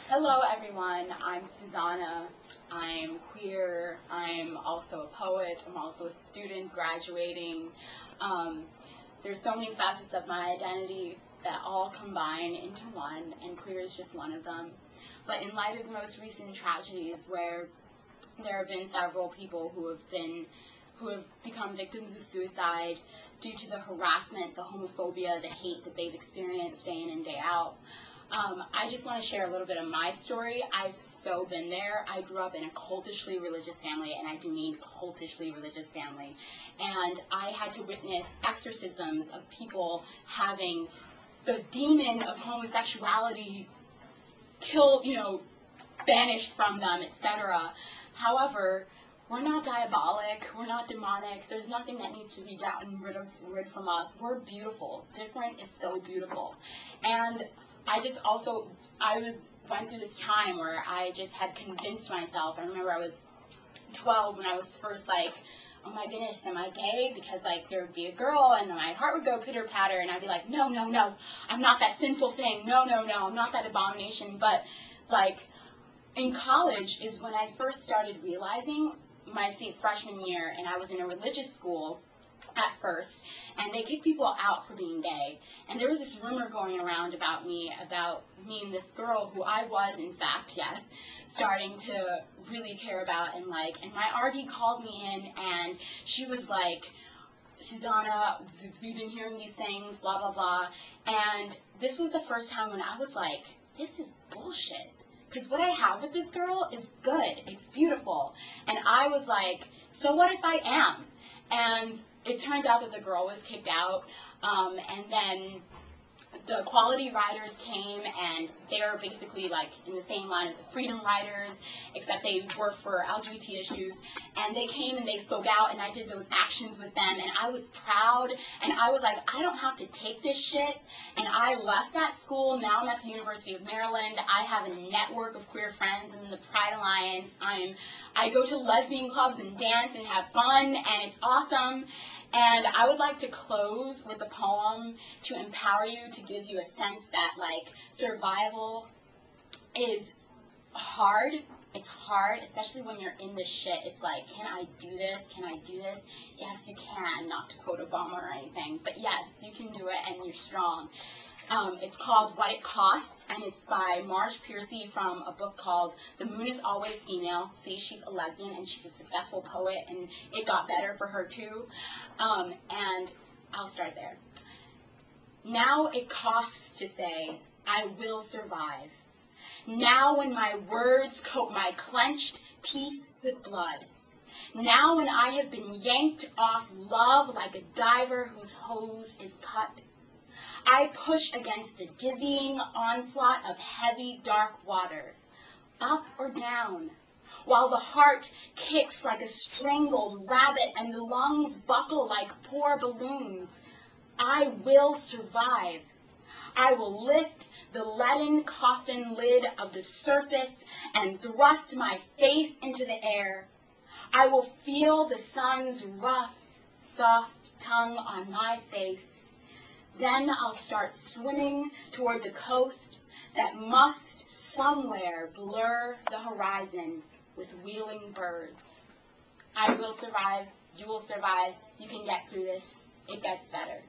Hello everyone, I'm Suzaana. I'm queer, I'm also a poet, I'm also a student graduating. There's so many facets of my identity that all combine into one, and queer is just one of them. But in light of the most recent tragedies where there have been several people who have become victims of suicide due to the harassment, the homophobia, the hate that they've experienced day in and day out, I just want to share a little bit of my story. I've so been there. I grew up in a cultishly religious family, and I do mean cultishly religious family. And I had to witness exorcisms of people having the demon of homosexuality banished from them, etc. However, we're not diabolic, we're not demonic, there's nothing that needs to be gotten rid from us. We're beautiful. Different is so beautiful. And I went through this time where I just had convinced myself. I remember I was 12 when I was first like, oh my goodness, am I gay? Because like there would be a girl and my heart would go pitter patter and I'd be like, no, no, no, I'm not that sinful thing. No, no, no, I'm not that abomination. But like in college is when I first started realizing my freshman year, and I was in a religious school at first, and they kicked people out for being gay. And there was this rumor going around about me and this girl who I was, in fact, yes, starting to really care about and like. And my RD called me in, and she was like, Suzaana, we've been hearing these things, blah, blah, blah. And this was the first time when I was like, this is bullshit. Because what I have with this girl is good. It's beautiful. And I was like, so what if I am? And it turns out that the girl was kicked out, and then the Equality Riders came, and they were basically like in the same line of the Freedom Riders, except they work for LGBT issues, and they came and they spoke out, and I did those actions with them, and I was proud, and I was like, I don't have to take this shit, and I left that school. Now I'm at the University of Maryland. I have a network of queer friends in the Pride Alliance. I go to lesbian clubs and dance and have fun, and it's awesome. And I would like to close with a poem to empower you, to give you a sense that, like, survival is hard. It's hard, especially when you're in this shit. It's like, can I do this? Can I do this? Yes, you can, not to quote Obama or anything. But yes, you can do it, and you're strong. It's called What It Costs, and it's by Marge Piercy from a book called The Moon is Always Female. See, she's a lesbian, and she's a successful poet, and it got better for her, too. And I'll start there. Now it costs to say, I will survive. Now when my words coat my clenched teeth with blood. Now when I have been yanked off love like a diver whose hose is cut. I push against the dizzying onslaught of heavy, dark water, up or down, while the heart kicks like a strangled rabbit and the lungs buckle like poor balloons. I will survive. I will lift the leaden coffin lid of the surface and thrust my face into the air. I will feel the sun's rough, soft tongue on my face. Then I'll start swimming toward the coast that must somewhere blur the horizon with wheeling birds. I will survive. You will survive. You can get through this. It gets better.